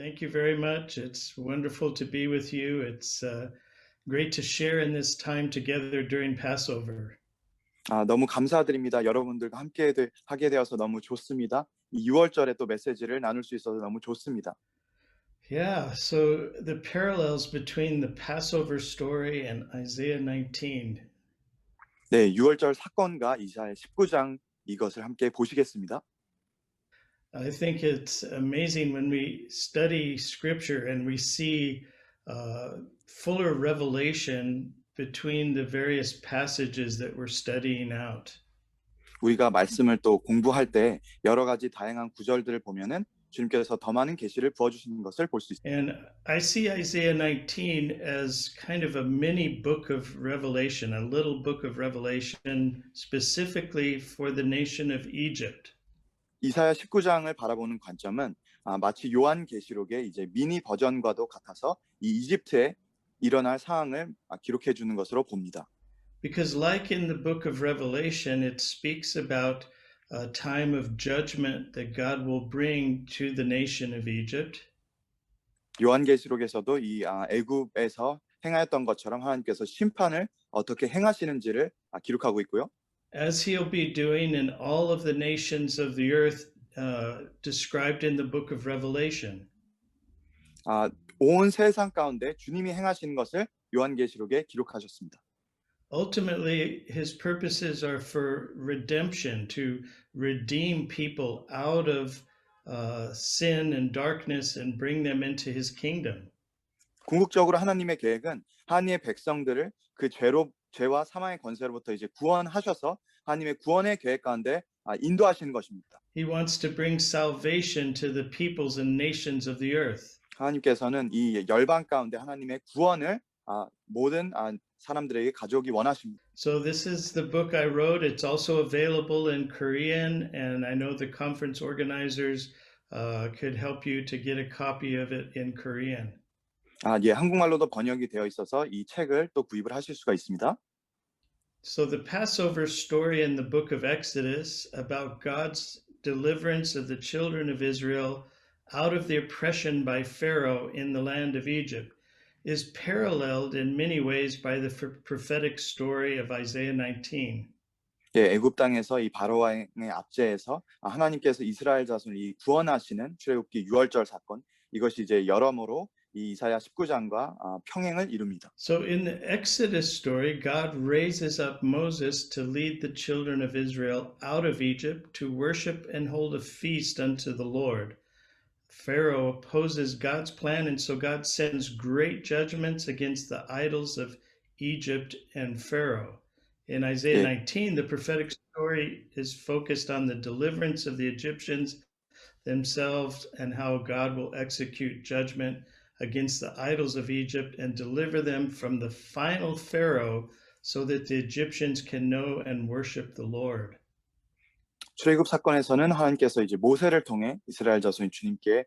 Thank you very much. It's wonderful to be with you. It's great to share in this time together during Passover. 너무 감사드립니다. 여러분들과 하게 되어서 너무 좋습니다. 이 6월절에 또 메시지를 나눌 수 있어서 너무 좋습니다. Yeah, so the parallels between the Passover story and Isaiah 19. 네, 6월절 사건과 이사야 19장 이것을 함께 보시겠습니다. I think it's amazing when we study scripture and we see fuller revelation between the various passages that we're studying out. 우리가 말씀을 또 공부할 때 여러 가지 다양한 구절들을 보면은 주님께서 더 많은 계시를 부어주시는 것을 볼 수 있습니다. And I see Isaiah 19 as kind of a mini book of Revelation, a little book of Revelation specifically for the nation of Egypt. 이사야 19장을 바라보는 관점은 마치 요한계시록의 이제 미니 버전과도 같아서 이 이집트에 일어날 상황을 기록해 주는 것으로 봅니다. Because like in the book of Revelation, it speaks about a time of judgment that God will bring to the nation of Egypt. 요한계시록에서도 이 애굽에서 행하였던 것처럼 하나님께서 심판을 어떻게 행하시는지를 기록하고 있고요. As he'll be doing in all of the nations of the earth described in the book of Revelation. 온 세상 가운데 주님이 행하시는 것을 요한계시록에 기록하셨습니다. Ultimately, his purposes are for redemption, to redeem people out of sin and darkness and bring them into his kingdom. 궁극적으로 하나님의 계획은 하나님의 백성들을 그 죄와 사망의 권세로부터 이제 구원하셔서 하나님의 구원의 계획 가운데 인도하시는 것입니다. He wants to bring salvation to the peoples and nations of the earth. 하나님께서는 이 열방 가운데 하나님의 구원을 모든 사람들에게 가져오기 원하십니다. So this is the book I wrote. It's also available in Korean, and I know the conference organizers could help you to get a copy of it in Korean. 예, 한국말로도 번역이 되어 있어서 이 책을 또 구입을 하실 수가 있습니다. So the Passover story in the book of Exodus about God's deliverance of the children of Israel out of the oppression by Pharaoh in the land of Egypt is paralleled in many ways by the prophetic story of Isaiah 19. 예, 애굽 땅에서 이 바로왕의 압제에서 하나님께서 이스라엘 자손을 구원하시는 출애굽기 6월절 사건, 이것이 이제 여러모로 이 이사야 19장과 평행을 이룹니다. So in the Exodus story, God raises up Moses to lead the children of Israel out of Egypt to worship and hold a feast unto the Lord. Pharaoh opposes God's plan, and so God sends great judgments against the idols of Egypt and Pharaoh. In Isaiah 19, the prophetic story is focused on the deliverance of the Egyptians themselves and how God will execute judgment against the idols of Egypt and deliver them from the final Pharaoh so that the Egyptians can know and worship the Lord. 출애굽 사건에서는 하나님께서 이제 모세를 통해 이스라엘 자손이 주님께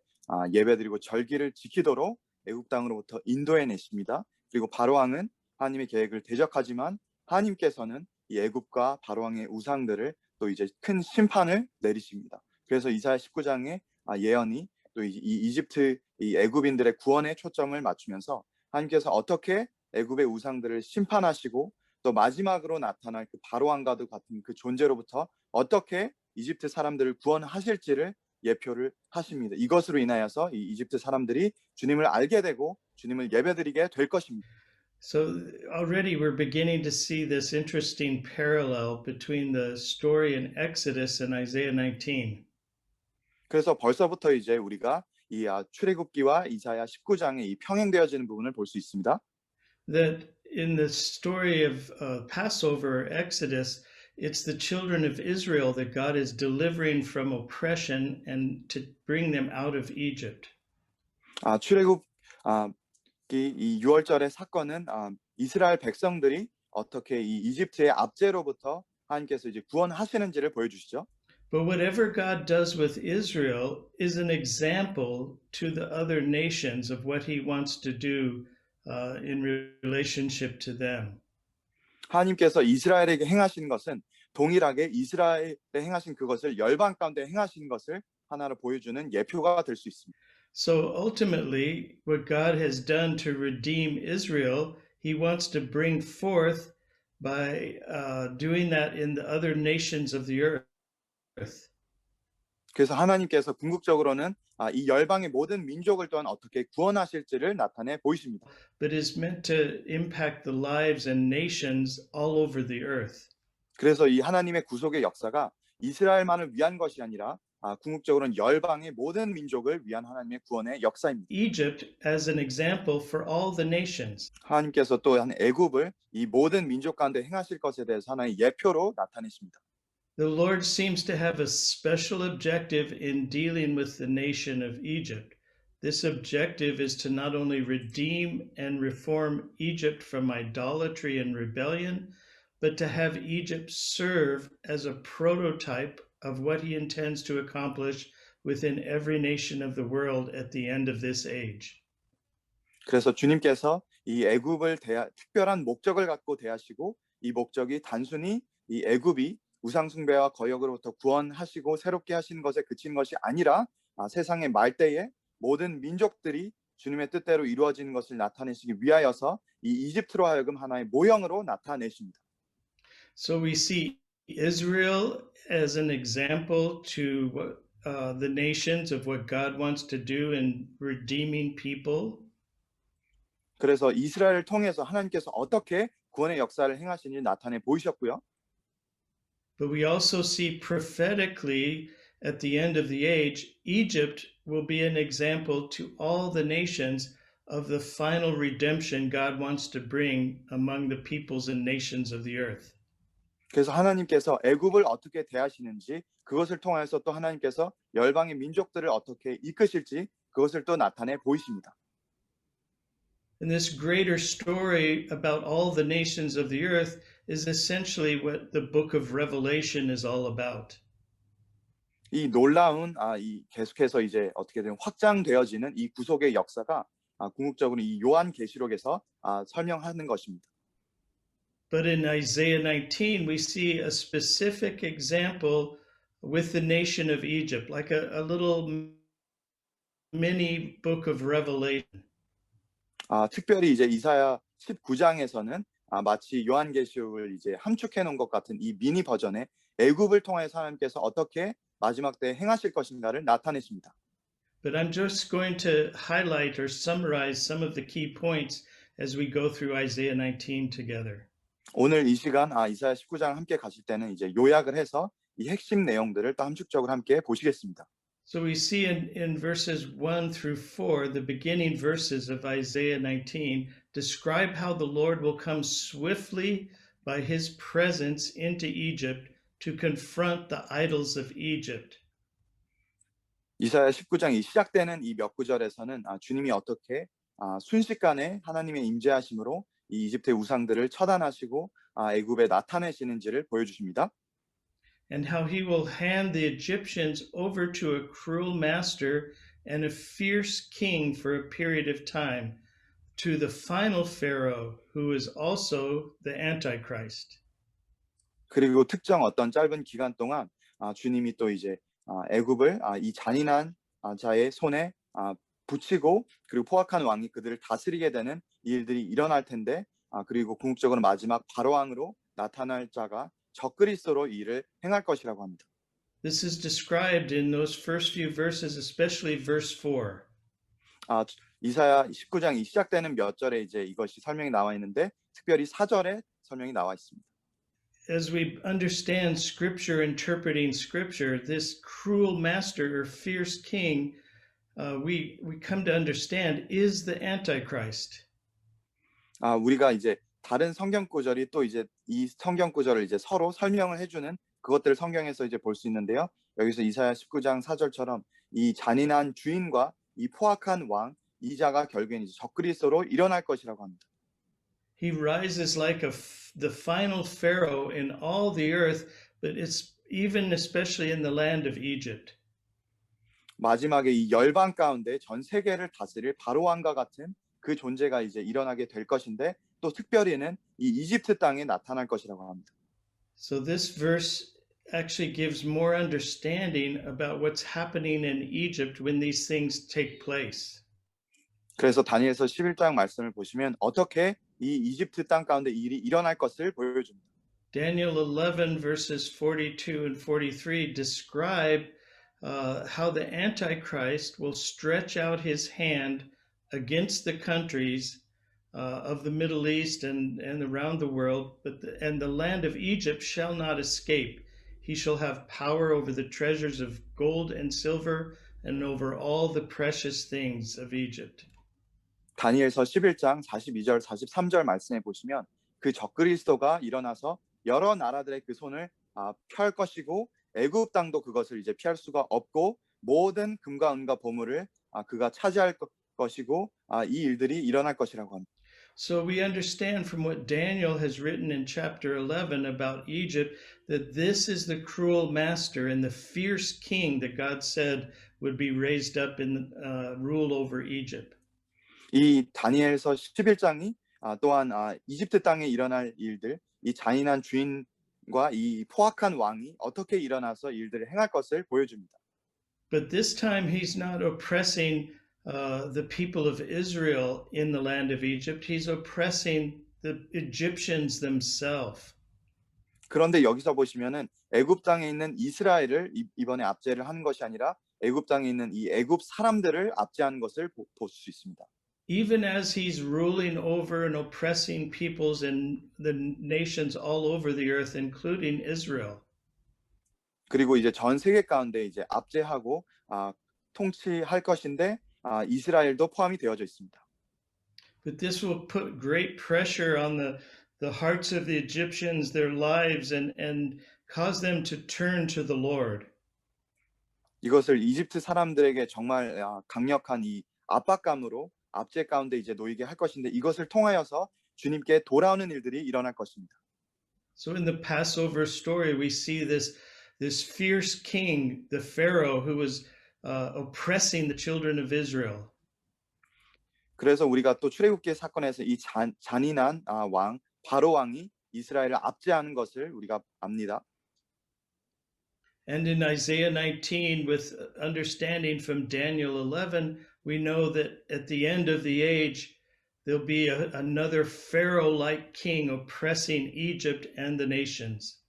예배드리고 절기를 지키도록 애굽 땅으로부터 인도해 내십니다. 그리고 바로왕은 하나님의 계획을 대적하지만 하나님께서는 이 애굽과 바로왕의 우상들을 또 이제 큰 심판을 내리십니다. 그래서 이사야 19장의 예언이 또 이 이집트 이 애굽인들의 구원에 초점을 맞추면서 하나님께서 어떻게 애굽의 우상들을 심판하시고 또 마지막으로 나타날 그 바로왕과도 같은 그 존재로부터 어떻게 이집트 사람들을 구원하실지를 예표를 하십니다. 이것으로 인하여서 이 이집트 사람들이 주님을 알게 되고 주님을 예배드리게 될 것입니다. So already we're beginning to see this interesting parallel between the story in Exodus and Isaiah 19. 그래서 벌써부터 이제 우리가 이 출애굽기와 이사야 19장의 이 평행되어지는 부분을 볼 수 있습니다. That in the story of Passover, Exodus, it's the children of Israel that God is delivering from oppression and to bring them out of Egypt. 출애굽기 이 6월절의 사건은 이스라엘 백성들이 어떻게 이 이집트의 압제로부터 하나님께서 이제 구원하시는지를 보여주시죠. But whatever God does with Israel is an example to the other nations of what he wants to do in relationship to them. 하나님께서 이스라엘에게 행하시는 것은 동일하게 이스라엘에 행하신 그것을 열방 가운데 행하시는 것을 하나로 보여주는 예표가 될 수 있습니다. So ultimately, what God has done to redeem Israel, he wants to bring forth by doing that in the other nations of the earth. 그래서 하나님께서 궁극적으로는 이 열방의 모든 민족을 또한 어떻게 구원하실지를 나타내 보이십니다. But is meant to impact the lives and nations all over the earth. 그래서 이 하나님의 구속의 역사가 이스라엘만을 위한 것이 아니라 궁극적으로는 열방의 모든 민족을 위한 하나님의 구원의 역사입니다. Egypt as an example for all the nations. 하나님께서 또한 애굽을 이 모든 민족 가운데 행하실 것에 대해서 하나의 예표로 나타내십니다. The Lord seems to have a special objective in dealing with the nation of Egypt. This objective is to not only redeem and reform Egypt from idolatry and rebellion, but to have Egypt serve as a prototype of what he intends to accomplish within every nation of the world at the end of this age. 그래서 주님께서 이 애굽을 특별한 목적을 갖고 대하시고 이 목적이 단순히 이 애굽이 우상 숭배와 거역으로부터 구원하시고 새롭게 하시는 것에 그친 것이 아니라 세상의 말대에 모든 민족들이 주님의 뜻대로 이루어지는 것을 나타내시기 위하여서 이 이집트로 하여금 하나의 모형으로 나타내십니다. So we see Israel as an example to the nations of what God wants to do in redeeming people. 그래서 이스라엘을 통해서 하나님께서 어떻게 구원의 역사를 행하시는지 나타내 보이셨고요. But we also see prophetically at the end of the age, Egypt will be an example to all the nations of the final redemption God wants to bring among the peoples and nations of the earth. 그래서 하나님께서 애굽을 어떻게 대하시는지 그것을 통해서 또 하나님께서 열방의 민족들을 어떻게 이끄실지 그것을 또 나타내 보이십니다. And this greater story about all the nations of the earth is essentially what the book of Revelation is all about. 이 놀라운 이 계속해서 이제 어떻게 되면 확장되어지는 이 구속의 역사가 궁극적으로 이 요한 계시록에서 설명하는 것입니다. But in Isaiah 19, we see a specific example with the nation of Egypt, like a little mini book of Revelation. 특별히 이제 이사야 19장에서는 마치 요한계시록을 이제 함축해 놓은 것 같은 이 미니 버전의 애굽을 통해서 하나님께서 어떻게 마지막 때 행하실 것인가를 나타내십니다. But I'm just going to highlight or summarize some of the key points as we go through Isaiah 19 together. 오늘 이 시간 이사야 19장 함께 가실 때는 이제 요약을 해서 이 핵심 내용들을 또 함축적으로 함께 보시겠습니다. So we see in verses 1 through 4, the beginning verses of Isaiah 19 describe how the Lord will come swiftly by his presence into Egypt to confront the idols of Egypt. 이사야 19장이 시작되는 이 몇 구절에서는 주님이 어떻게 순식간에 하나님의 임재하심으로 이 이집트의 우상들을 처단하시고 애굽에 나타내시는지를 보여주십니다. And how he will hand the Egyptians over to a cruel master and a fierce king for a period of time, to the final Pharaoh, who is also the Antichrist. 그리고 특정 어떤 짧은 기간 동안 주님이 또 이제 애굽을 이 잔인한 자의 손에 붙이고 그리고 포악한 왕이 그들을 다스리게 되는 일들이 일어날 텐데 그리고 궁극적으로 마지막 바로왕으로 나타날 자가 적그리스도로 이 일을 행할 것이라고 합니다. This is described in those first few verses, especially verse 4. 이사야 19장이 시작되는 몇 절에 이제 이것이 설명이 나와 있는데 특별히 4절에 설명이 나와 있습니다. As we understand scripture, interpreting scripture, this cruel master or fierce king, we come to understand is the Antichrist. 우리가 이제 다른 성경 구절이 또 이제 이 성경 구절을 이제 서로 설명을 해주는 그것들을 성경에서 이제 볼 수 있는데요. 여기서 이사야 19장 4절처럼 이 잔인한 주인과 이 포악한 왕, 이 자가 결국엔 이제 적그리스도로 일어날 것이라고 합니다. He rises like the final Pharaoh in all the earth, but it's even especially in the land of Egypt. 마지막에 이 열방 가운데 전 세계를 다스릴 바로왕과 같은 그 존재가 이제 일어나게 될 것인데 또 특별히는 이 이집트 땅에 나타날 것이라고 합니다. So this verse actually gives more understanding about what's happening in Egypt when these things take place. 그래서 다니엘서 11장 말씀을 보시면 어떻게 이 이집트 땅 가운데 일이 일어날 것을 보여줍니다. Daniel 11 verses 42 and 43 describe how the Antichrist will stretch out his hand against the countries of the Middle East and around the world, and the land of Egypt shall not escape. He shall have power over the treasures of gold and silver and over all the precious things of Egypt. 다니엘서 11장 42절 43절 말씀에 보시면 그 적그리스도가 일어나서 여러 나라들의 그 손을 펼 것이고 애굽 땅도 그것을 이제 피할 수가 없고 모든 금과 은과 보물을 그가 차지할 것이고 이 일들이 일어날 것이라고 합니다. So we understand from what Daniel has written in chapter 11 about Egypt that this is the cruel master and the fierce king that God said would be raised up in rule over Egypt. 이 다니엘서 11장이 또한 이집트 땅에 일어날 일들, 이 잔인한 주인과 이 포악한 왕이 어떻게 일어나서 일들을 행할 것을 보여줍니다. But this time he's not oppressing the people of Israel in the land of Egypt. He's oppressing the Egyptians themselves. 그런데 여기서 보시면은 애굽 땅에 있는 이스라엘을 이번에 압제를 하는 것이 아니라 애굽 땅에 있는 이 애굽 사람들을 압제하는 것을 볼 수 있습니다. Even as he's ruling over and oppressing peoples and the nations all over the earth, including Israel. 그리고 이제 전 세계 가운데 이제 압제하고 통치할 것인데 이스라엘도 포함이 되어져 있습니다. But this will put great pressure on the hearts of the Egyptians, their lives, and cause them to turn to the Lord. 이것을 이집트 사람들에게 정말 강력한 이 압박감으로 압제 가운데 이제 놓이게 할 것인데 이것을 통하여서 주님께 돌아오는 일들이 일어날 것입니다. So in the Passover story, we see this fierce king, the Pharaoh, who was oppressing the children of Israel. 그래서 우리가 또 출애굽기 사건에서 이 잔인한 왕 바로 왕이 이스라엘을 압제하는 것을 우리가 압니다. And in Isaiah 19, with understanding from Daniel 11, we know that at the end of the age, there'll be another Pharaoh-like king oppressing Egypt and the nations.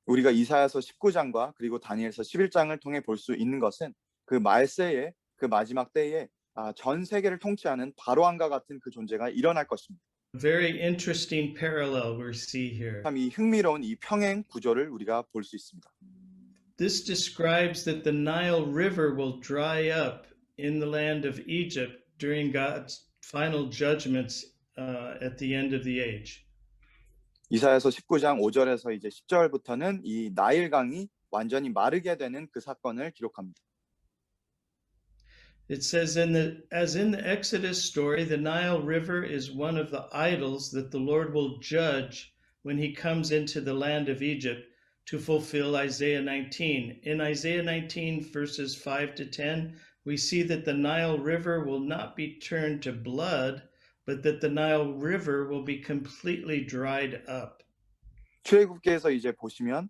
우리가 이사야서 19장과 그리고 다니엘서 11장을 통해 볼 수 있는 것은 그 말세에 그 마지막 때에 전 세계를 통치하는 바로 왕과 같은 그 존재가 일어날 것입니다. Very interesting parallel we see here. 참 이 흥미로운 이 평행 구조를 우리가 볼 수 있습니다. This describes that the Nile River will dry up in the land of Egypt during God's final judgments at the end of the age. 이사야서 19장 5절에서 이제 10절부터는 이 나일강이 완전히 마르게 되는 그 사건을 기록합니다. It says, as in the Exodus story, the Nile River is one of the idols that the Lord will judge when he comes into the land of Egypt to fulfill Isaiah 19. In Isaiah 19, verses 5 to 10, we see that the Nile River will not be turned to blood, but that the Nile River will be completely dried up. 출애굽기에서 이제 보시면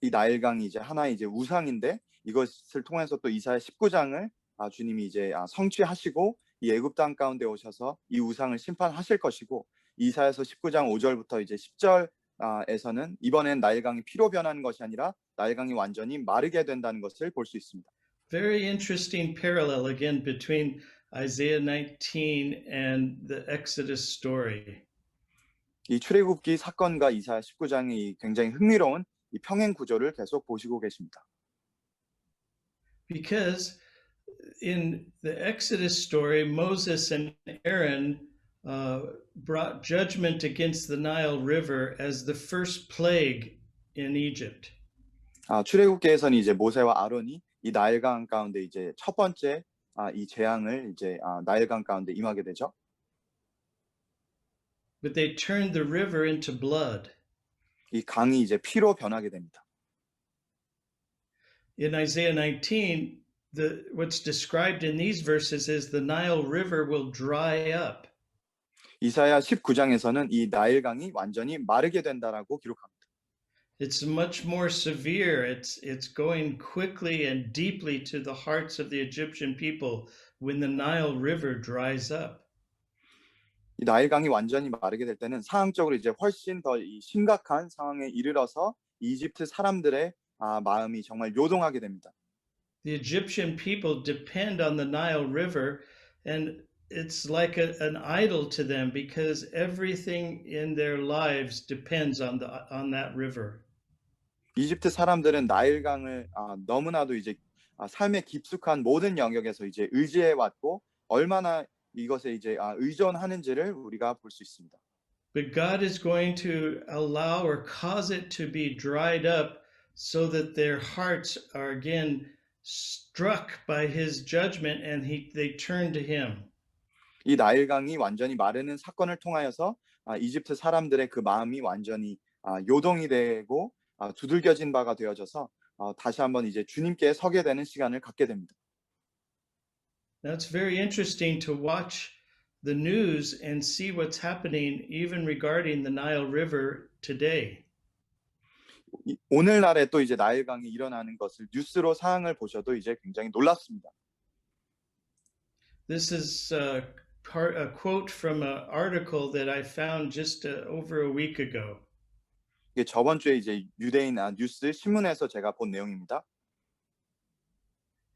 이 나일강이 이제 하나의 이제 우상인데 이것을 통해서 또 이사야 19장을 주님이 이제 성취하시고 이 애굽 땅 가운데 오셔서 이 우상을 심판하실 것이고 이사야서 19장 5절부터 이제 10절에서는 이번엔 나일강이 피로 변하는 것이 아니라 나일강이 완전히 마르게 된다는 것을 볼 수 있습니다. Very interesting parallel again between Isaiah 19 and the Exodus story. 이 출애굽기 사건과 이사야 19장의 이 굉장히 흥미로운 이 평행 구조를 계속 보시고 계십니다. Because in the Exodus story, Moses and Aaron brought judgment against the Nile River as the first plague in Egypt. 출애굽기에서는 이제 모세와 아론이 이 나일강 가운데 이제 첫 번째 이 재앙을 이제 나일강 가운데 임하게 되죠. But they turned the river into blood. 이 강이 이제 피로 변하게 됩니다. In Isaiah 19, what's described in these verses is the Nile River will dry up. 이사야 19장에서는 이 나일강이 완전히 마르게 된다라고 기록합니다. It's much more severe. It's going quickly and deeply to the hearts of the Egyptian people when the Nile River dries up. 이 나일강이 완전히 마르게 될 때는 상황적으로 이제 훨씬 더 이 심각한 상황에 이르러서 이집트 사람들의 마음이 정말 요동하게 됩니다. The Egyptian people depend on the Nile River, and it's like an idol to them because everything in their lives depends on that river. 이집트 사람들은 나일강을 너무나도 이제 삶의 깊숙한 모든 영역에서 이제 의지해 왔고 얼마나 이것에 이제 의존하는지를 우리가 볼 수 있습니다. But God is going to allow or cause it to be dried up so that their hearts are again struck by his judgment and they turn to him. 이 나일강이 완전히 마르는 사건을 통하여서 이집트 사람들의 그 마음이 완전히 요동이 되고 두들겨진 바가 되어져서 다시 한번 이제 주님께 서게 되는 시간을 갖게 됩니다. Now it's very interesting to watch the news and see what's happening even regarding the Nile River today. 오늘날에 또 이제 나일강이 일어나는 것을 뉴스로 상황을 보셔도 이제 굉장히 놀랍습니다. This is a quote from an article that I found just over a week ago. 이게 저번 주에 이제 유대인 뉴스 신문에서 제가 본 내용입니다.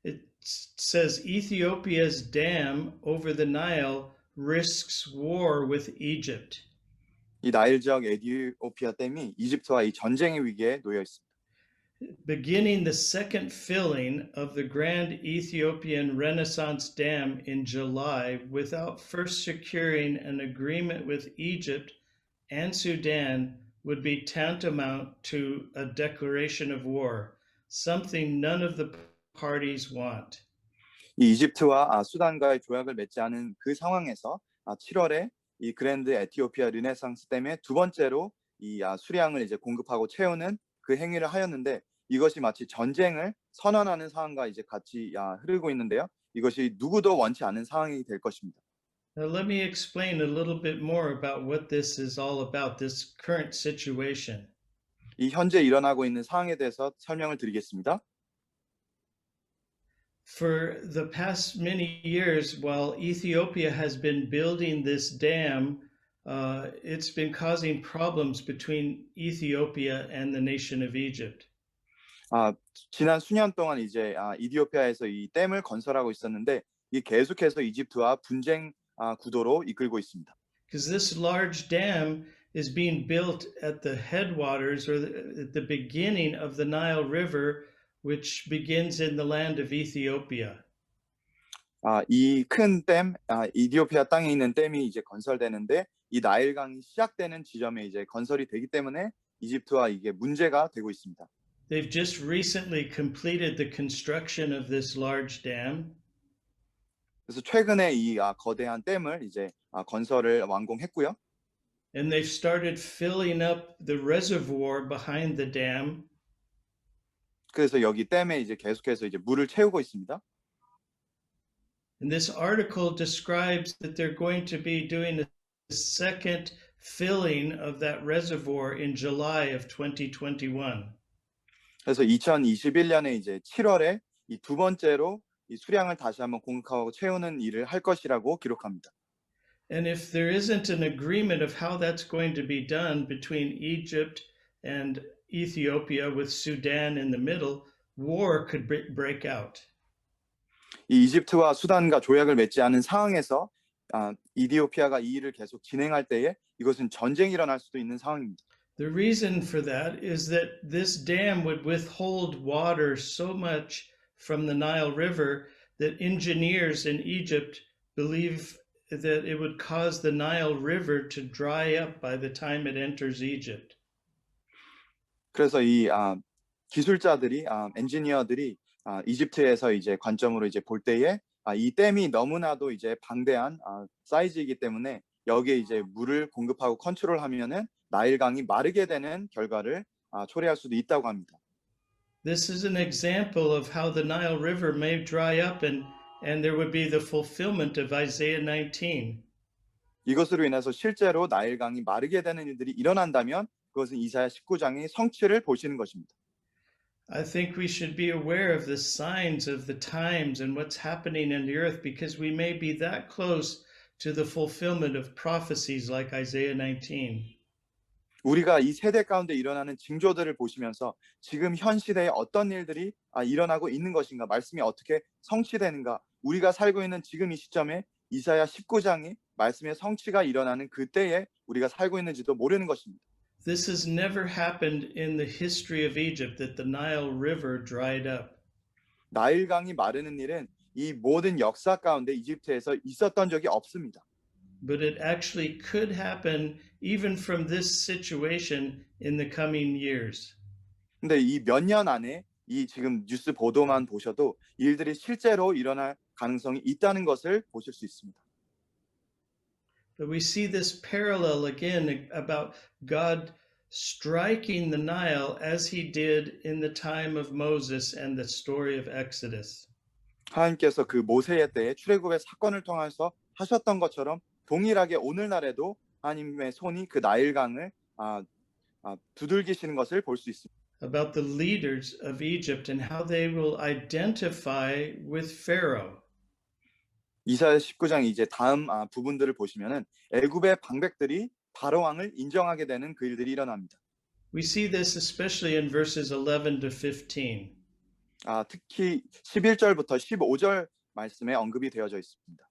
It says Ethiopia's dam over the Nile risks war with Egypt. 이 나일 지역 에티오피아 댐이 이집트와 이 전쟁의 위기에 놓여 있습니다. Beginning the second filling of the Grand Ethiopian Renaissance Dam in July without first securing an agreement with Egypt and Sudan would be tantamount to a declaration of war, something none of the parties want. 이 이집트와 수단과의 조약을 맺지 않은 그 상황에서 7월에 이 그랜드 에티오피아 르네상스 댐에 두 번째로 이 수량을 이제 공급하고 채우는 그 행위를 하였는데 이것이 마치 전쟁을 선언하는 상황과 이제 같이 흐르고 있는데요. 이것이 누구도 원치 않은 상황이 될 것입니다. Now, let me explain a little bit more about what this is all about, this current situation. 이 현재 일어나고 있는 상황에 대해서 설명을 드리겠습니다. For the past many years, while Ethiopia has been building this dam, it's been causing problems between Ethiopia and the nation of Egypt. 지난 수년 동안 이제 이디오피아에서 이 댐을 건설하고 있었는데 이 계속해서 이집트와 분쟁 구도로 이끌고 있습니다. Because this large dam is being built at the headwaters or at the beginning of the Nile River, which begins in the land of Ethiopia. 이 큰 댐, 이디오피아 땅에 있는 댐이 이제 건설되는데 이 나일강이 시작되는 지점에 이제 건설이 되기 때문에 이집트와 이게 문제가 되고 있습니다. They've just recently completed the construction of this large dam. 그래서 최근에 이 거대한 댐을 이제 건설을 완공했고요. And they've started filling up the reservoir behind the dam. 그래서 여기 댐에 이제 계속해서 이제 물을 채우고 있습니다. And this article describes that they're going to be doing a second filling of that reservoir in July of 2021. 그래서 2021년에 이제 7월에 이 두 번째로 이 수량을 다시 한번 공급하고 채우는 일을 할 것이라고 기록합니다. And if there isn't an agreement of how that's going to be done between Egypt and Ethiopia with Sudan in the middle, war could break out. 이 이집트와 수단과 조약을 맺지 않은 상황에서 이디오피아가 이 일을 계속 진행할 때에 이것은 전쟁이 일어날 수도 있는 상황입니다. The reason for that is that this dam would withhold water so much from the Nile River that engineers in Egypt believe that it would cause the Nile River to dry up by the time it enters Egypt. 그래서 이 기술자들이 엔지니어들이 이집트에서 이제 관점으로 이제 볼 때에 이 댐이 너무나도 이제 방대한 사이즈이기 때문에 여기에 이제 물을 공급하고 컨트롤하면은 나일강이 마르게 되는 결과를 초래할 수도 있다고 합니다. This is an example of how the Nile River may dry up and there would be the fulfillment of Isaiah 19. 이것으로 인해서 실제로 나일강이 마르게 되는 일들이 일어난다면 그것은 이사야 19장의 성취를 보시는 것입니다. I think we should be aware of the signs of the times and what's happening in the earth because we may be that close to the fulfillment of prophecies like Isaiah 19. 우리가 이 세대 가운데 일어나는 징조들을 보시면서 지금 현 시대에 어떤 일들이 일어나고 있는 것인가, 말씀이 어떻게 성취되는가, 우리가 살고 있는 지금 이 시점에 이사야 19장이 말씀의 성취가 일어나는 그때에 우리가 살고 있는지도 모르는 것입니다. This has never happened in the history of Egypt that the Nile River dried up. 나일강이 마르는 일은 이 모든 역사 가운데 이집트에서 있었던 적이 없습니다. But it actually could happen even from this situation in the coming years. 근데 이 몇 년 안에 이 지금 뉴스 보도만 보셔도 일들이 실제로 일어날 가능성이 있다는 것을 보실 수 있습니다. But we see this parallel again about God striking the Nile as he did in the time of Moses and the story of Exodus. 하나님께서 그 모세의 때에 출애굽의 사건을 통해서 하셨던 것처럼 동일하게 오늘날에도 하나님의 손이 그 나일강을 두들기시는 것을 볼 수 있습니다. About the leaders of Egypt and how they will identify with Pharaoh. 이사야 19장 이제 다음 부분들을 보시면은 애굽의 방백들이 바로 왕을 인정하게 되는 그 일들이 일어납니다. We see this especially in verses 11 to 15. 특히 11절부터 15절 말씀에 언급이 되어져 있습니다.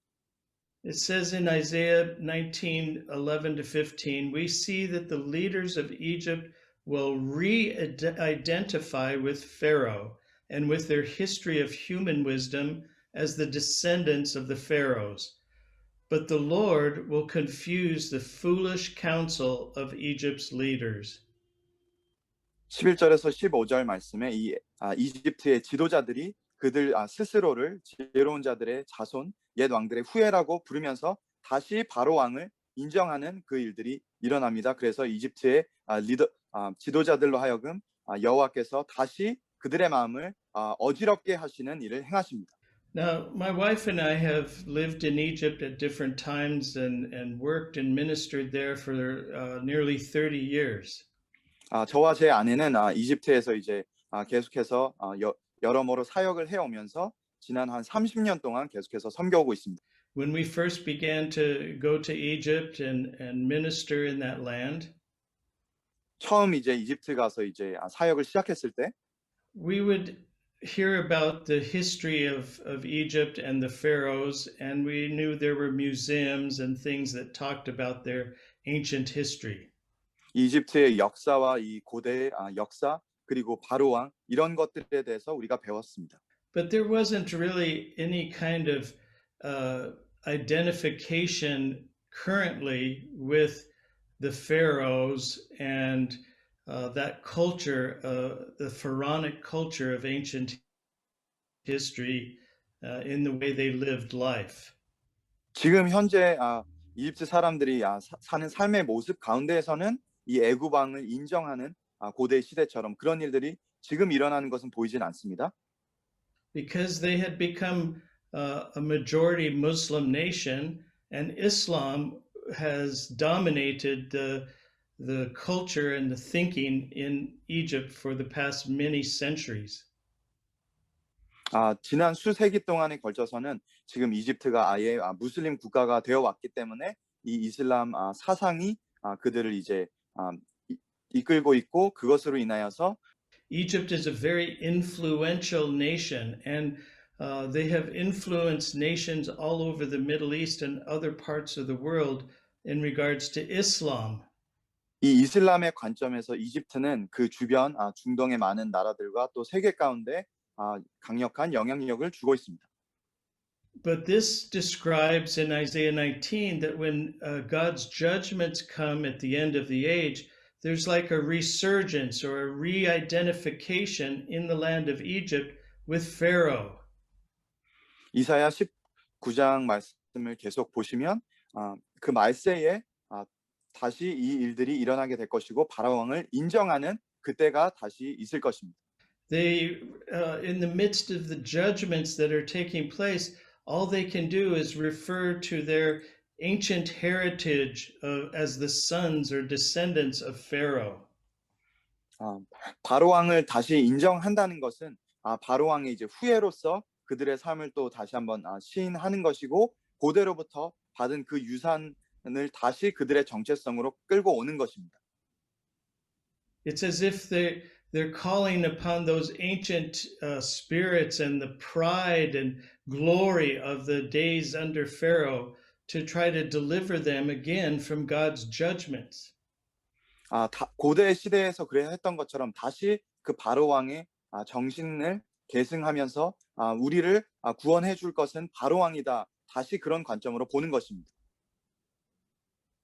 It says in Isaiah 19:11 to 15, we see that the leaders of Egypt will re-identify with Pharaoh and with their history of human wisdom as the descendants of the pharaohs. But the Lord will confuse the foolish counsel of Egypt's leaders. 11절에서 15절 말씀에 이집트의 지도자들이 그들 스스로를 지혜로운 자들의 자손, 옛 왕들의 후예라고 부르면서 다시 바로 왕을 인정하는 그 일들이 일어납니다. 그래서 이집트의 지도자들로 하여금 여호와께서 다시 그들의 마음을 어지럽게 하시는 일을 행하십니다. Now, my wife and I have lived in Egypt at different times and worked and ministered there for nearly 30 years. 저와 제 아내는 이집트에서 이제 계속해서 여러모로 사역을 해오면서 지난 한 30년 동안 계속해서 섬겨오고 있습니다. When we first began to go to Egypt and minister in that land, 처음 이제 이집트 가서 이제 사역을 시작했을 때 we would hear about the history of Egypt and the pharaohs, and we knew there were museums and things that talked about their ancient history. 이집트의 역사와 이 고대의 역사 그리고 바로 왕 이런 것들에 대해서 우리가 배웠습니다. But there wasn't really any kind of identification currently with the pharaohs and that culture, the pharaonic culture of ancient history in the way they lived life. 지금 현재 이집트 사람들이 사는 삶의 모습 가운데에서는 이 애굽 왕을 인정하는 고대 시대처럼 그런 일들이 지금 일어나는 것은 보이진 않습니다. Because they had become a majority Muslim nation, and Islam has dominated the culture and the thinking in Egypt for the past many centuries. 지난 수세기 동안에 걸쳐서는 지금 이집트가 아예 무슬림 국가가 되어 왔기 때문에 이 이슬람 사상이 그들을 이제 이끌고 있고 그것으로 인하여서 Egypt is a very influential nation, and they have influenced nations all over the Middle East and other parts of the world in regards to Islam. 이 이슬람의 관점에서 이집트는 그 주변 중동의 많은 나라들과 또 세계 가운데 강력한 영향력을 주고 있습니다. But this describes in Isaiah 19 that when God's judgments come at the end of the age, there's like a resurgence or a re-identification in the land of Egypt with Pharaoh. 이사야 19장 말씀을 계속 보시면 그 말세에 다시 이 일들이 일어나게 될 것이고 바로 왕을 인정하는 그때가 다시 있을 것입니다. They, in the midst of the judgments that are taking place, all they can do is refer to their ancient heritage as the sons or descendants of Pharaoh. 아, 바로 왕을 다시 인정한다는 것은 바로 왕의 이제 후예로서 그들의 삶을 또 다시 한번 시인하는 것이고 고대로부터 받은 그 유산을 다시 그들의 정체성으로 끌고 오는 것입니다. It's as if they're calling upon those ancient spirits and the pride and glory of the days under Pharaoh to try to deliver them again from God's judgments. 고대 시대에서 그래 했던 것처럼 다시 그 바로 왕의 정신을 계승하면서 우리를 구원해 줄 것은 바로 왕이다. 다시 그런 관점으로 보는 것입니다.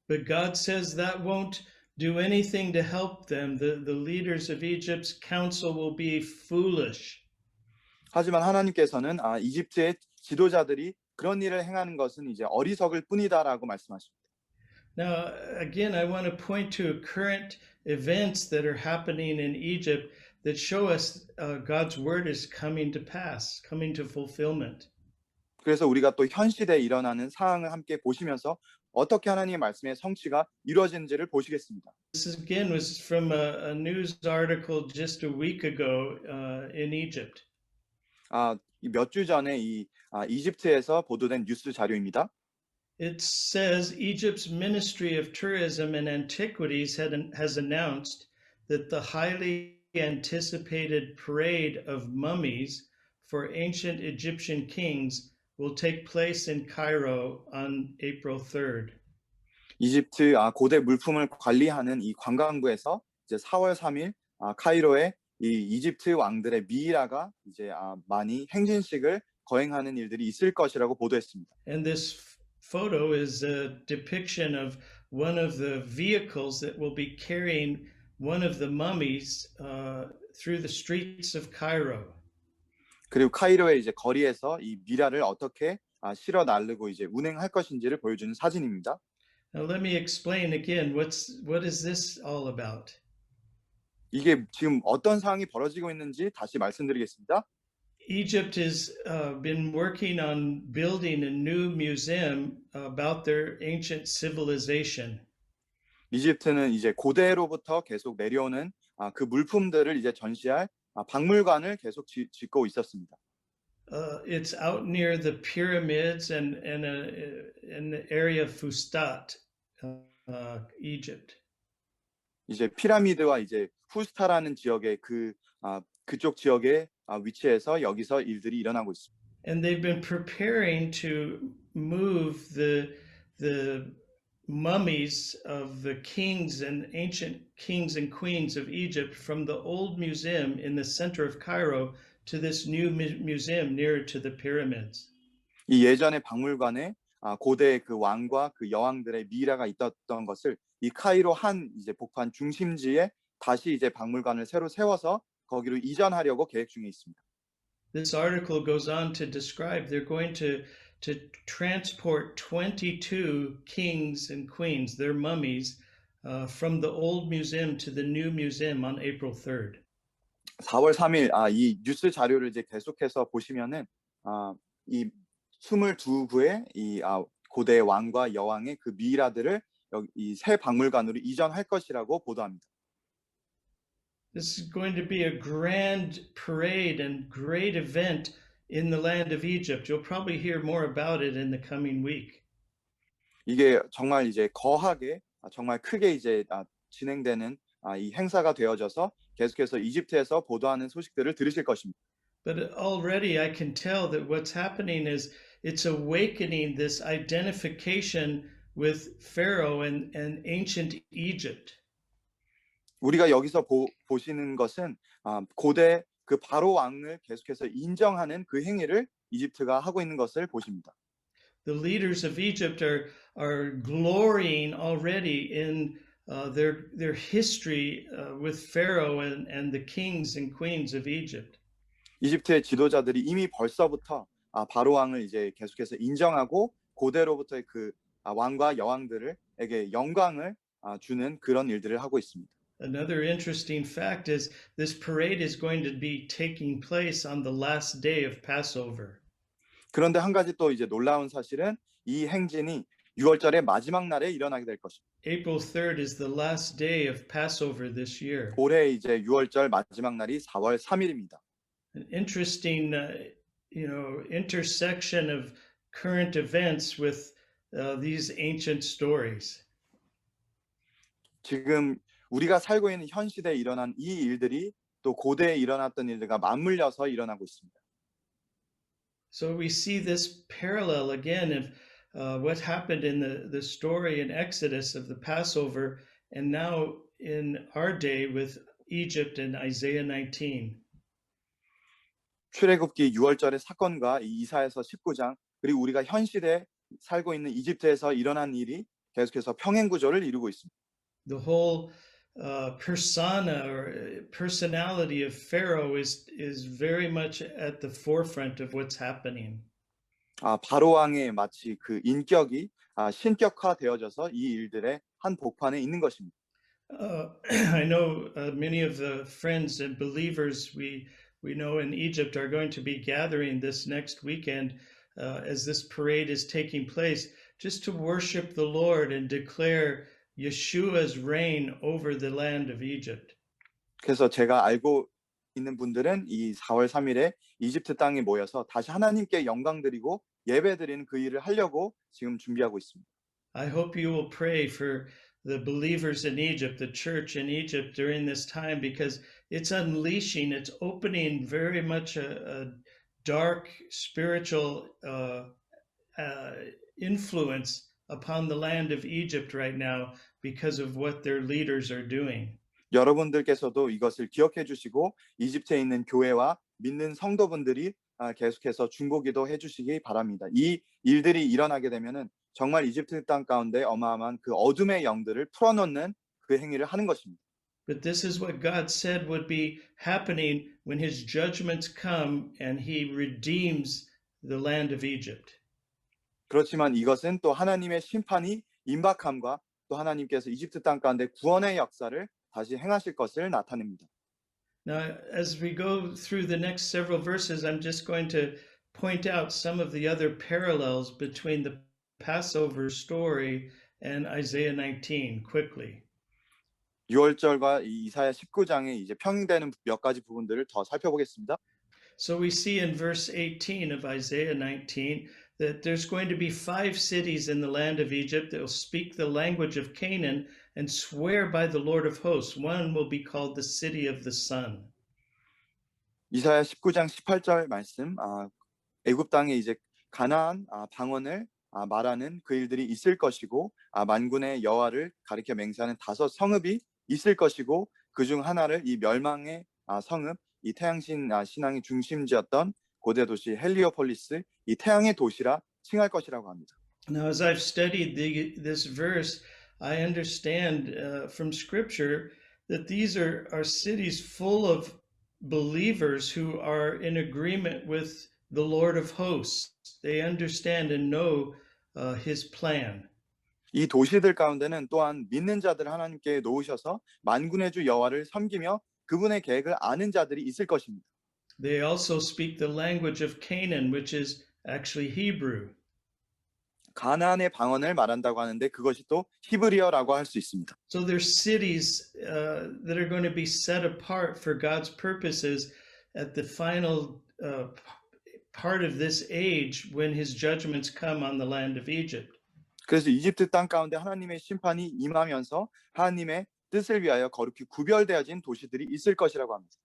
But God says that won't do anything to help them. The leaders of Egypt's council will be foolish. 하지만 하나님께서는 이집트의 지도자들이 그런 일을 행하는 것은 이제 어리석을 뿐이다라고 말씀하십니다. Now, again, I want to point to current events that are happening in Egypt that show us God's word is coming to pass, coming to fulfillment. 그래서 우리가 또 현 시대에 일어나는 상황을 함께 보시면서 어떻게 하나님의 말씀의 성취가 이루어지는지를 보시겠습니다. This again was from a news article just a week ago in Egypt. 몇 주 전에 이집트에서 보도된 뉴스 자료입니다. It says Egypt's Ministry of Tourism and Antiquities has announced that the highly anticipated parade of mummies for ancient Egyptian kings will take place in Cairo on April 3rd. 이집트 고대 물품을 관리하는 이 관광부에서 이제 4월 3일 카이로에 이 이집트 왕들의 미이라가 이제 많이 행진식을 거행하는 일들이 있을 것이라고 보도했습니다. And this photo is a depiction of one of the vehicles that will be carrying one of the mummies through the streets of Cairo. 그리고 카이로의 이제 거리에서 이 미라를 어떻게 실어 나르고 이제 운행할 것인지를 보여주는 사진입니다. Now let me explain again what is this all about? 이게 지금 어떤 상황이 벌어지고 있는지 다시 말씀드리겠습니다. Egypt has been working on building a new museum about their ancient civilization. 이집트는 이제 고대로부터 계속 내려오는 그 물품들을 이제 전시할 박물관을 계속 짓고 있었습니다. It's out near the pyramids and in the area of Fustat, Egypt. 이제 피라미드와 이제 후스타라는 지역의 그쪽 지역에 위치해서 여기서 일들이 일어나고 있습니다. And they've been preparing to move the mummies of the kings and ancient kings and queens of Egypt from the old museum in the center of Cairo to this new museum nearer to the pyramids. 이 예전의 박물관에 고대 그 왕과 그 여왕들의 미이라가 있었던 것을 이 카이로 한 이제 복판 중심지에 다시 이제 박물관을 새로 세워서 거기로 이전하려고 계획 중에 있습니다. This article goes on to describe they're going to transport 22 kings and queens, their mummies, from the old museum to the new museum on April 3rd. 4월 3일 이 뉴스 자료를 이제 계속해서 보시면은 이 22구의 이 고대 왕과 여왕의 그 미이라들을 이 새 박물관으로 이전할 것이라고 보도합니다. This is going to be a grand parade and great event in the land of Egypt. You'll probably hear more about it in the coming week. 이게 정말 이제 거하게 정말 크게 이제 진행되는 이 행사가 되어져서 계속해서 이집트에서 보도하는 소식들을 들으실 것입니다. But already I can tell that what's happening is it's awakening this identification with Pharaoh and ancient Egypt. 우리가 여기서 보시는 것은 고대 그 바로 왕을 계속해서 인정하는 그 행위를 이집트가 하고 있는 것을 보십니다. The leaders of Egypt are glorying already in their history with Pharaoh and the kings and queens of Egypt. 이집트의 지도자들이 이미 벌써부터 바로 왕을 이제 계속해서 인정하고 고대로부터의 그 왕과 여왕들에게 영광을 주는 그런 일들을 하고 있습니다. Another interesting fact is this parade is going to be taking place on the last day of Passover. 그런데 한 가지 또 이제 놀라운 사실은 이 행진이 6월절의 마지막 날에 일어나게 될 것입니다. April 3rd is the last day of Passover this year. 올해 이제 6월절 마지막 날이 4월 3일입니다. An interesting, intersection of current events with these ancient stories. 지금 우리가 살고 있는 현 시대에 일어난 이 일들이 또 고대에 일어났던 일들과 맞물려서 일어나고 있습니다. So we see this parallel again of what happened in the story in Exodus of the Passover, and now in our day with Egypt and Isaiah 19. 출애굽기 6월절의 사건과 이 이사야서 19장 그리고 우리가 현 시대에 살고 있는 이집트에서 일어난 일이 계속해서 평행 구조를 이루고 있습니다. The whole persona or personality of Pharaoh is very much at the forefront of what's happening. 바로 왕의 마치 그 인격이 신격화되어져서 이 일들의 한 복판에 있는 것입니다. I know many of the friends and believers we know in Egypt are going to be gathering this next weekend as this parade is taking place, just to worship the Lord and declare Yeshua's reign over the land of Egypt. 그래서 제가 알고 있는 분들은 이 4월 3일에 이집트 땅에 모여서 다시 하나님께 영광 드리고 예배 드리는 그 일을 하려고 지금 준비하고 있습니다. I hope you will pray for the believers in Egypt, the church in Egypt during this time, because it's unleashing, it's opening very much a dark spiritual influence upon the land of Egypt right now because of what their leaders are doing. 여러분들께서도 이것을 기억해 주시고 이집트에 있는 교회와 믿는 성도분들이 계속해서 중보기도 해주시기 바랍니다. 이 일들이 일어나게 되면은 정말 이집트 땅 가운데 어마어마한 그 어둠의 영들을 풀어놓는 그 행위를 하는 것입니다. But this is what God said would be happening when his judgments come and he redeems the land of Egypt. 그렇지만 이것은 또 하나님의 심판이 임박함과 또 하나님께서 이집트 땅 가운데 구원의 역사를 다시 행하실 것을 나타냅니다. Now, as we go through the next several verses, I'm just going to point out some of the other parallels between the Passover story and Isaiah 19 quickly. 6월절과 이사야 19장에 이제 평행되는 몇 가지 부분들을 더 살펴보겠습니다. So we see in verse 18 of Isaiah 19 that there's going to be 5 cities in the land of Egypt that will speak the language of Canaan and swear by the Lord of hosts. One will be called the city of the sun. 이사야 19장 18절 말씀, 애굽 땅에 이제 가나안 방언을 말하는 그 일들이 있을 것이고 만군의 여호와를 가리켜 맹세하는 5 성읍이 있을 것이고 그중 하나를 이 멸망의 성읍, 이 태양신 신앙의 중심지였던 고대 도시 헬리오폴리스, 이 태양의 도시라 칭할 것이라고 합니다. Now, as I've studied this verse, I understand from Scripture that these are cities full of believers who are in agreement with the Lord of hosts. They understand and know his plan. 이 도시들 가운데는 또한 믿는 자들을 하나님께 놓으셔서 만군의 주 여호와를 섬기며 그분의 계획을 아는 자들이 있을 것입니다. They also speak the language of Canaan, which is actually Hebrew. 가나안의 방언을 말한다고 하는데 그것이 또 히브리어라고 할 수 있습니다. So there's cities that are going to be set apart for God's purposes at the final part of this age when his judgments come on the land of Egypt. 그래서 이집트 땅 가운데 하나님의 심판이 임하면서 하나님의 뜻을 위하여 거룩히 구별되어진 도시들이 있을 것이라고 합니다.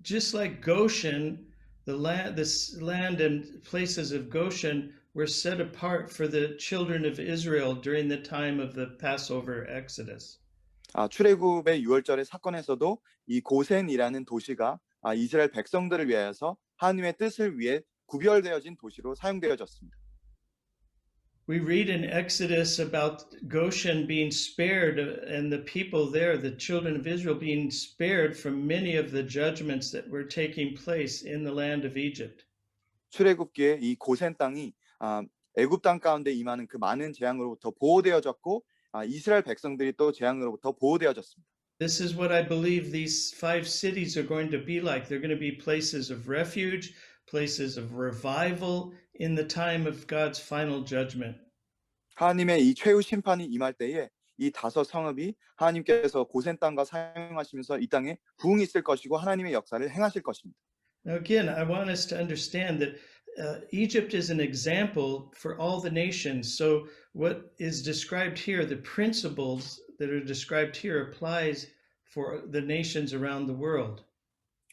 Just like Goshen, the land and places of Goshen were set apart for the children of Israel during the time of the Passover Exodus. 출애굽의 6월절의 사건에서도 이 고센이라는 도시가 이스라엘 백성들을 위하여서 하나님의 뜻을 위해 구별되어진 도시로 사용되어졌습니다. We read in Exodus about Goshen being spared and the people there, the children of Israel, being spared from many of the judgments that were taking place in the land of Egypt. 출애굽기에 이 고센 땅이 애굽 땅 가운데 임하는 그 많은 재앙으로부터 보호되어졌고 이스라엘 백성들이 또 재앙으로부터 보호되어졌습니다. This is what I believe these 5 cities are going to be like. They're going to be places of refuge, places of revival in the time of God's final judgment. 하나님의 이 최후 심판이 임할 때에 이 다섯 성읍이 하나님께서 고센 땅과 사용하시면서 이 땅에 부흥이 있을 것이고 하나님의 역사를 행하실 것입니다. Now, again, I want us to understand that Egypt is an example for all the nations. So, what is described here, the principles that are described here, applies for the nations around the world.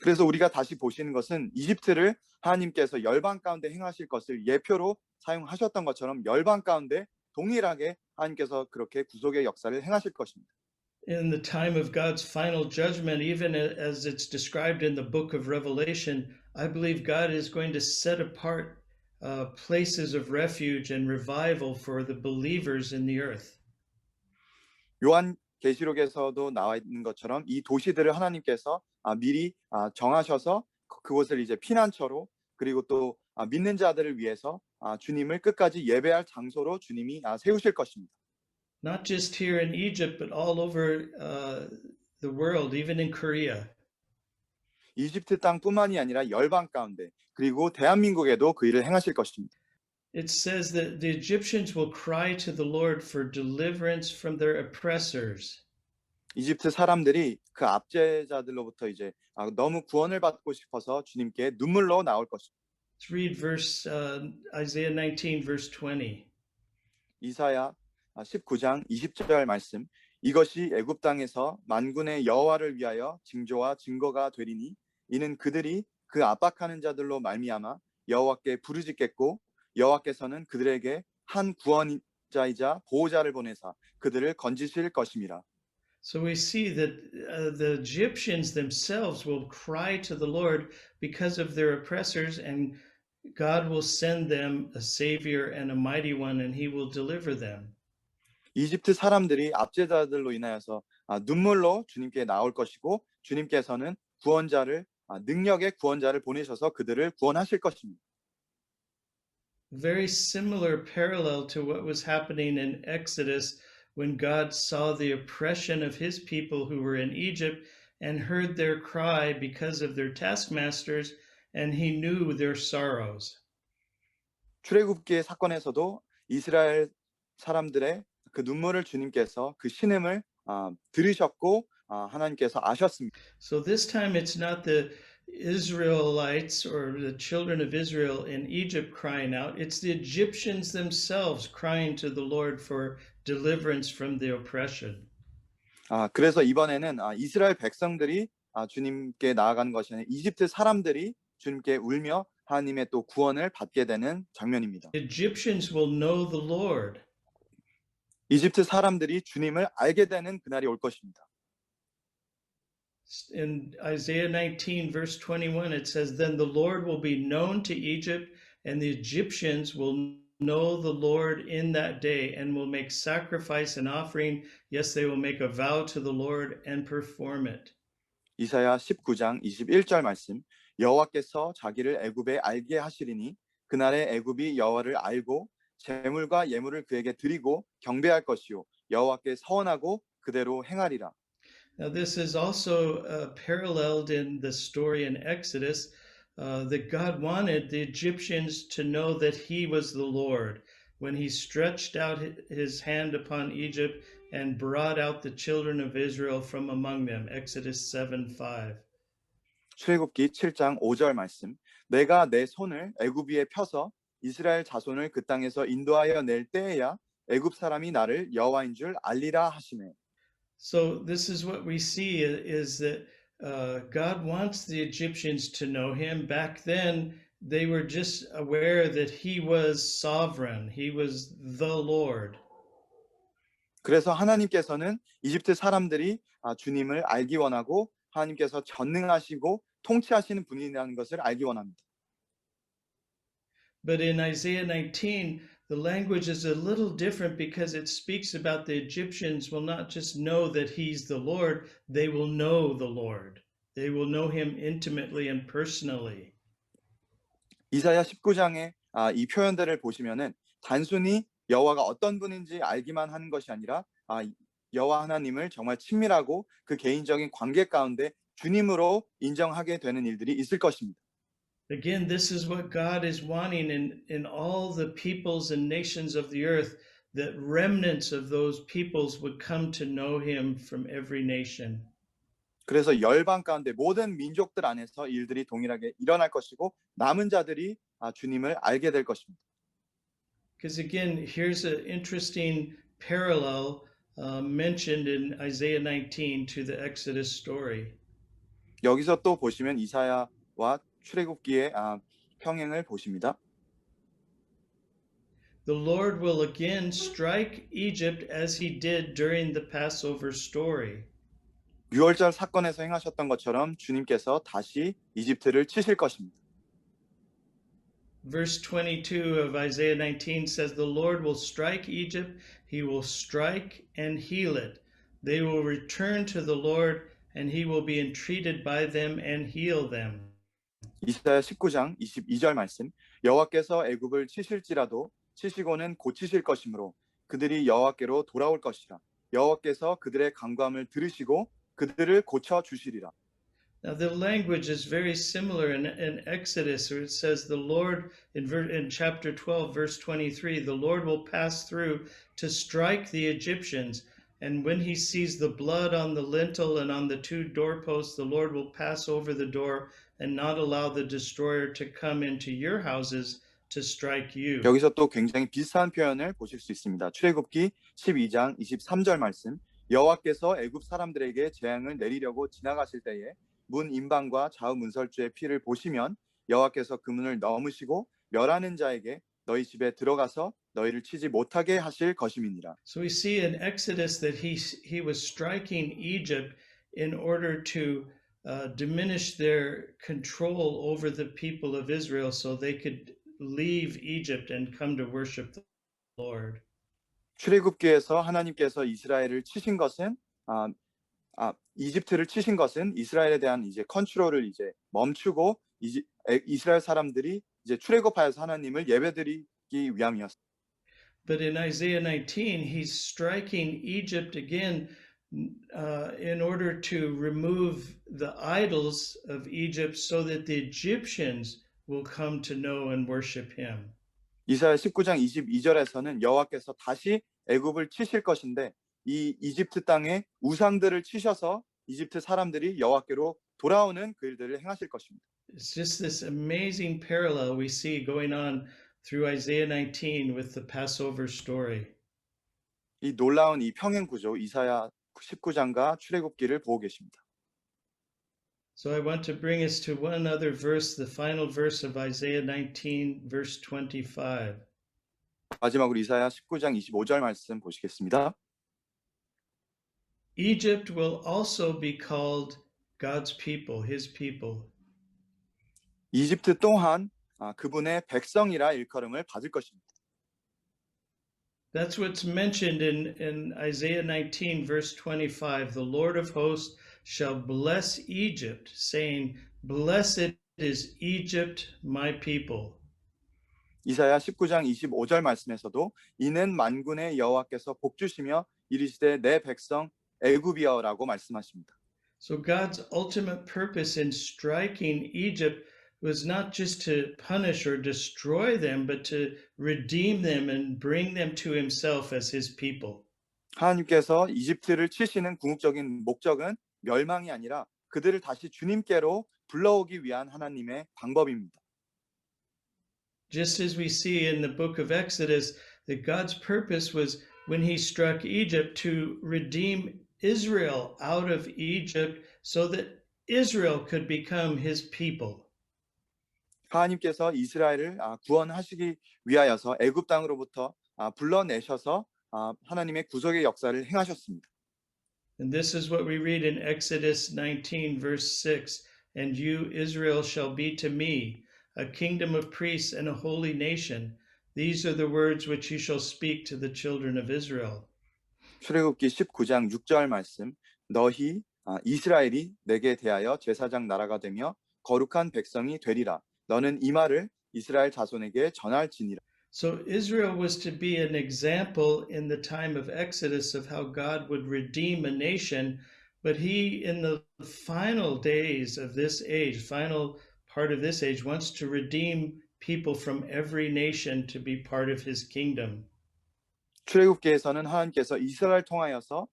그래서 우리가 다시 보시는 것은 이집트를 하나님께서 열방 가운데 행하실 것을 예표로 사용하셨던 것처럼 열방 가운데 동일하게 하나님께서 그렇게 구속의 역사를 행하실 것입니다. In the time of God's final judgment, even as it's described in the book of Revelation, I believe God is going to set apart places of refuge and revival for the believers in the earth. 요한 계시록에서도 나와 있는 것처럼 이 도시들을 하나님께서 미리 정하셔서 그곳을 이제 피난처로 그리고 또 믿는 자들을 위해서 주님을 끝까지 예배할 장소로 주님이 세우실 것입니다. Not just here in Egypt, but all over the world, even in Korea. 이집트 땅뿐만이 아니라 열방 가운데 그리고 대한민국에도 그 일을 행하실 것입니다. It says that the Egyptians will cry to the Lord for deliverance from their oppressors. 이집트 사람들이 그 압제자들로부터 이제 너무 구원을 받고 싶어서 주님께 눈물로 나올 것입니다. Let's read Isaiah 19, verse 20. 이사야 19장 20절 말씀. 이것이 애굽 땅에서 만군의 여호와를 위하여 징조와 증거가 되리니 이는 그들이 그 압박하는 자들로 말미암아 여호와께 부르짖겠고 여호와께서는 그들에게 한 구원자이자 보호자를 보내사 그들을 건지실 것임이라. So we see that the Egyptians themselves will cry to the Lord because of their oppressors, and God will send them a savior and a mighty one, and he will deliver them. 이집트 사람들이 압제자들로 인하여서 눈물로 주님께 나올 것이고 주님께서는 구원자를 능력의 구원자를 보내셔서 그들을 구원하실 것입니다. Very similar parallel to what was happening in Exodus when God saw the oppression of his people who were in Egypt and heard their cry because of their taskmasters, and he knew their sorrows. 출애굽기의 사건에서도 이스라엘 사람들의 그 눈물을 주님께서 그 신음을 들으셨고 하나님께서 아셨습니다. So this time it's not the Israelites or the children of Israel in Egypt crying out, it's the Egyptians themselves crying to the Lord for deliverance from the oppression. 그래서 이번에는 이스라엘 백성들이 주님께 나아가는 것이 아니라 이집트 사람들이 주님께 울며 하나님의 또 구원을 받게 되는 장면입니다. The Egyptians will know the Lord. 이집트 사람들이 주님을 알게 되는 그날이 올 것입니다. In Isaiah 19, verse 21, it says, Then the Lord will be known to Egypt, and the Egyptians will know the Lord in that day, and will make sacrifice and offering. Yes, they will make a vow to the Lord and perform it. 이사야 19장 21절 말씀. 여호와께서 자기를 애굽에 알게 하시리니 그날에 애굽이 여호와를 알고 제물과 예물을 그에게 드리고 경배할 것이요 여호와께 서원하고 그대로 행하리라. Now, this is also paralleled in the story in Exodus that God wanted the Egyptians to know that He was the Lord when He stretched out His hand upon Egypt and brought out the children of Israel from among them. Exodus 7:5. 출애굽기 7장 5절 말씀. 내가 내 손을 애굽 위에 펴서 이스라엘 자손을 그 땅에서 인도하여 낼 때에야 애굽 사람이 나를 여호와인 줄 알리라 하시네. So this is what we see is that God wants the Egyptians to know Him. Back then, they were just aware that He was sovereign. He was the Lord. 그래서 하나님께서는 이집트 사람들이 주님을 알기 원하고 하나님께서 전능하시고 통치하시는 분이라는 것을 알기 원합니다. But in Isaiah 19, the language is a little different because it speaks about the Egyptians will not just know that He's the Lord, they will know the Lord. They will know Him intimately and personally. 이사야 19장의 이 표현들을 보시면은 단순히 여호와가 어떤 분인지 알기만 하는 것이 아니라 여호와 하나님을 정말 친밀하고 그 개인적인 관계 가운데 주님으로 인정하게 되는 일들이 있을 것입니다. Again, this is what God is wanting in all the peoples and nations of the earth, that remnants of those peoples would come to know him from every nation. 그래서 열방 가운데 모든 민족들 안에서 일들이 동일하게 일어날 것이고 남은 자들이 주님을 알게 될 것입니다. Because again, here's an interesting parallel mentioned in Isaiah 19 to the Exodus story. 여기서 또 보시면 이사야와 출애굽기의 평행을 보십니다. The Lord will again strike Egypt as he did during the Passover story. 유월절 사건에서 행하셨던 것처럼 주님께서 다시 이집트를 치실 것입니다. Verse 22 of Isaiah 19 says, The Lord will strike Egypt, he will strike and heal it. They will return to the Lord, and he will be entreated by them and heal them. 이사야 19장 22절 말씀, 여호와께서 애굽을 치실지라도 치시고는 고치실 것이므로 그들이 여호와께로 돌아올 것이라. 여호와께서 그들의 간구함을 들으시고 그들을 고쳐 주시리라. Now, the language is very similar in Exodus, where it says, The Lord, in chapter 12, verse 23, the Lord will pass through to strike the Egyptians. And when he sees the blood on the lintel and on the two doorposts, the Lord will pass over the door and not allow the destroyer to come into your houses to strike you. 여기서 또 굉장히 비슷한 표현을 보실 수 있습니다. 출애굽기 12장 23절 말씀, 여호와께서 애굽 사람들에게 재앙을 내리려고 지나가실 때에 문 임방과 좌우 문설주의 피를 보시면 여호와께서 그 문을 넘으시고 멸하는 자에게 너희 집에 들어가서 너희를 치지 못하게 하실 것임이니라. So we see in Exodus that he was striking Egypt in order to diminish their control over the people of Israel so they could leave Egypt and come to worship the Lord. 출애굽기에서 하나님께서 이스라엘을 치신 것은 이집트를 치신 것은 이스라엘에 대한 이제 컨트롤을 이제 멈추고 이스라엘 사람들이 이제 출애굽하여서 하나님을 예배드리기 위함이었습니다. But in Isaiah 19, he's striking Egypt again in order to remove the idols of Egypt so that the Egyptians will come to know and worship him. 이사야 19장 22절에서는 여호와께서 다시 애굽을 치실 것인데 이 이집트 땅에 우상들을 치셔서 이집트 사람들이 여호와께로 돌아오는 그 일들을 행하실 것입니다. It's just this amazing parallel we see going on through Isaiah 19 with the Passover story. 이 놀라운 이 평행 구조 이사야 19장과 출애굽기를 보고 계십니다. So I want to bring us to one other verse, the final verse of Isaiah 19, verse 25. 마지막으로 이사야 19장 25절 말씀 보시겠습니다. Egypt will also be called God's people, his people. 이집트 또한 그분의 백성이라 일컬음을 받을 것입니다. That's what's mentioned in Isaiah 19, verse 25. The Lord of hosts shall bless Egypt, saying, Blessed is Egypt, my people. 이사야 19장 25절 말씀에서도 이는 만군의 여호와께서 복 주시며 이르시되 내 백성 애굽이여라고 말씀하십니다. So God's ultimate purpose in striking Egypt was not just to punish or destroy them, but to redeem them and bring them to himself as his people. 하나님께서 이집트를 치시는 궁극적인 목적은 멸망이 아니라 그들을 다시 주님께로 불러오기 위한 하나님의 방법입니다. Just as we see in the book of Exodus, that God's purpose was when he struck Egypt to redeem Israel out of Egypt so that Israel could become his people. 하나님께서 이스라엘을 구원하시기 위하여서 애굽 땅으로부터 불러내셔서 하나님의 구속의 역사를 행하셨습니다. And this is what we read in Exodus 19, verse 6. And you, Israel, shall be to me a kingdom of priests and a holy nation. These are the words which you shall speak to the children of Israel. 출애굽기 19장 6절 말씀, 너희 이스라엘이 내게 대하여 제사장 나라가 되며 거룩한 백성이 되리라. 너는 이 말을 이스라엘 자손에게 전할지니라. So Israel was to be an example in the time of Exodus of how God would redeem a nation, but he, in the final days of this age, final part of this age, wants to redeem people from every nation to be part of his kingdom. 출애굽기에서는 하나님께서 이스라엘 통하여서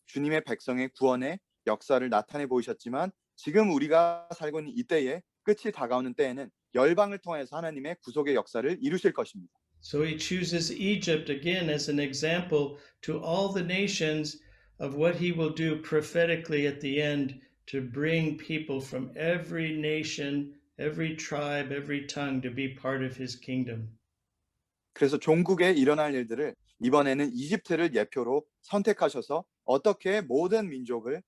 주님의 백성의 구원의 역사를 나타내 보이셨지만 지금 우리가 살고 있는 이때에 끝이 다가오는 때에는 열방을 통해서 하나님의 구속의 역사를 이루실 것입니다. So he chooses Egypt again as an example to all the nations of what he will do prophetically at the end to bring people from every nation, every tribe, every tongue to be part of his kingdom. 그래서 종국에 일어날 일들을 이번에는 이집트를 예표로 선택하셔서 어떻게 모든 민족을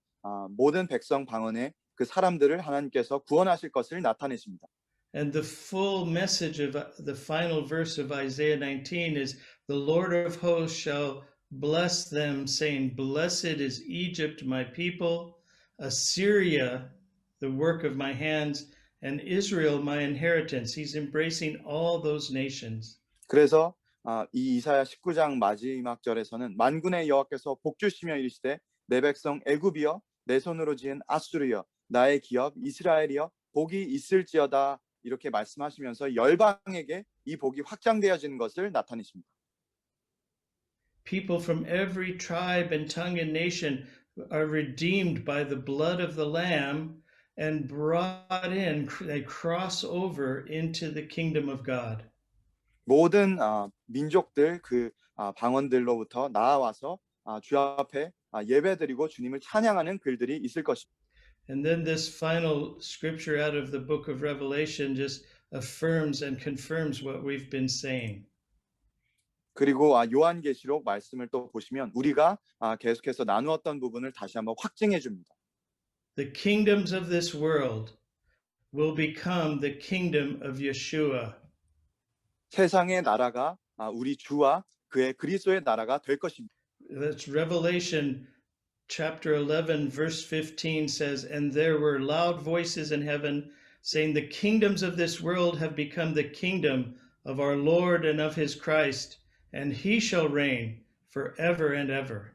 모든 백성 방언의 그 사람들을 하나님께서 구원하실 것을 나타내십니다. And the full message of the final verse of Isaiah 19 is the Lord of hosts shall bless them, saying, Blessed is Egypt, my people, Assyria, the work of my hands, and Israel, my inheritance. He's embracing all those nations. 그래서 이 이사야 19장 마지막 절에서는 만군의 여호와께서 복주시며 이르시되 내 백성 애굽이여 내 손으로 지은 아수르여 나의 기업 이스라엘이여 복이 있을지어다 이렇게 말씀하시면서 열방에게 이 복이 확장되어지는 것을 나타내십니다. People from every tribe and tongue and nation are redeemed by the blood of the Lamb and brought in, they cross over into the kingdom of God. 모든 민족들 그 방언들로부터 나와서 주 앞에 예배드리고 주님을 찬양하는 글들이 있을 것입니다. And then this final scripture out of the book of Revelation just affirms and confirms what we've been saying. 그리고 요한계시록 말씀을 또 보시면 우리가 계속해서 나누었던 부분을 다시 한번 확증해 줍니다. The kingdoms of this world will become the kingdom of Yeshua. 세상의 나라가 우리 주와 그의 그리스도의 나라가 될 것입니다. That's Revelation chapter 11 verse 15 says, And there were loud voices in heaven saying, The kingdoms of this world have become the kingdom of our Lord and of his Christ, and he shall reign forever and ever.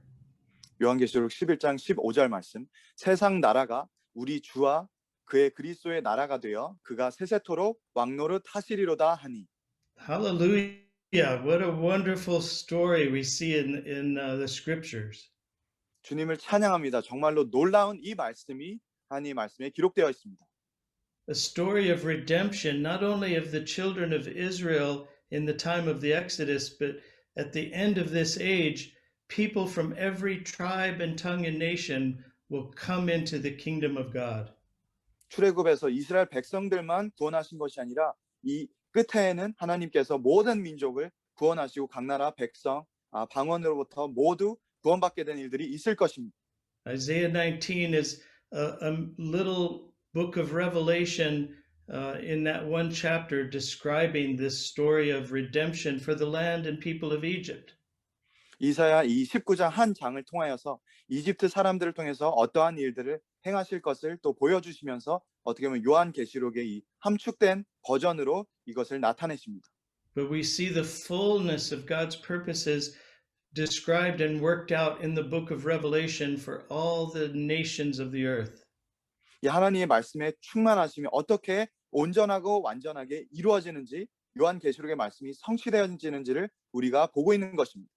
요한계시록 11장 15절 말씀. 세상 나라가 우리 주와 그의 그리스도의 나라가 되어 그가 세세토록 왕노릇 하시리로다 하니. Hallelujah. What a wonderful story we see in the scriptures. 주님을 찬양합니다. 정말로 놀라운 이 말씀이 하나님 말씀에 기록되어 있습니다. A story of redemption, not only of the children of Israel in the time of the Exodus, but at the end of this age, people from every tribe and tongue and nation will come into the kingdom of God. 출애굽에서 이스라엘 백성들만 구원하신 것이 아니라 이 끝에는 하나님께서 모든 민족을 구원하시고 각 나라 백성 방언으로부터 모두 구원받게 된 일들이 있을 것입니다. Isaiah 19 is a little book of Revelation in that one chapter describing this story of redemption for the land and people of Egypt. 이사야 이 19장 한 장을 통하여서 이집트 사람들을 통해서 어떠한 일들을 행하실 것을 또 보여주시면서 어떻게 보면 요한계시록의 이 함축된 버전으로 이것을 나타내십니다. But we see the fullness of God's purposes described and worked out in the book of Revelation for all the nations of the earth. 이 하나님의 말씀에 충만하심이 어떻게 온전하고 완전하게 이루어지는지 요한계시록의 말씀이 성취되어지는지를 우리가 보고 있는 것입니다.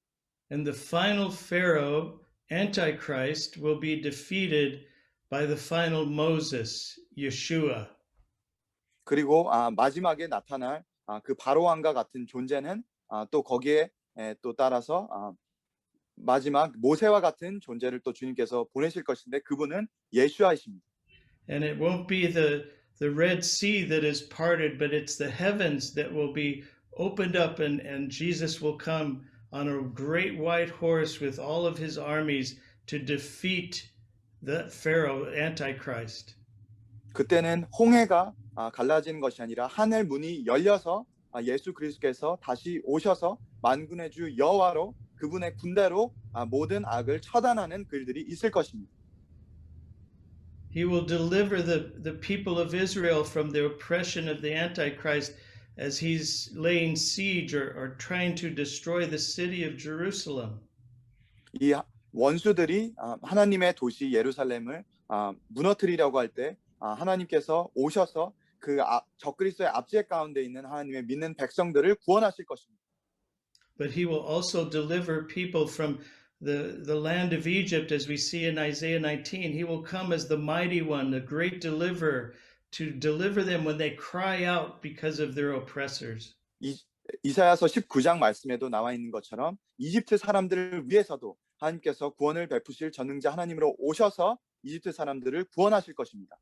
And the final Pharaoh, Antichrist, will be defeated by the final Moses, Yeshua. 그리고 마지막에 나타날 그 바로왕과 같은 존재는 또 거기에 또 따라서 마지막 모세와 같은 존재를 또 주님께서 보내실 것인데 그분은 예수아이십니다. And it won't be the Red Sea that is parted, but it's the heavens that will be opened up and Jesus will come on a great white horse with all of his armies to defeat the Pharaoh, Antichrist. 그때는 홍해가 갈라지는 것이 아니라 하늘 문이 열려서 예수 그리스도께서 다시 오셔서 만군의 주 여호와로 그분의 군대로 모든 악을 처단하는 글들이 있을 것입니다. He will deliver the people of Israel from the oppression of the Antichrist as he's laying siege or trying to destroy the city of Jerusalem. 이 원수들이 하나님의 도시 예루살렘을 무너뜨리려고 할 때 하나님께서 오셔서 적그리스도의 압제 가운데 있는 하나님의 믿는 백성들을 구원하실 것입니다. But he will also deliver people from the land of Egypt, as we see in Isaiah 19. He will come as the mighty one, the great deliverer, to deliver them when they cry out because of their oppressors. 이사야서 19장 말씀에도 나와 있는 것처럼 이집트 사람들을 위해서도 하나님께서 구원을 베푸실 전능자 하나님으로 오셔서 이집트 사람들을 구원하실 것입니다.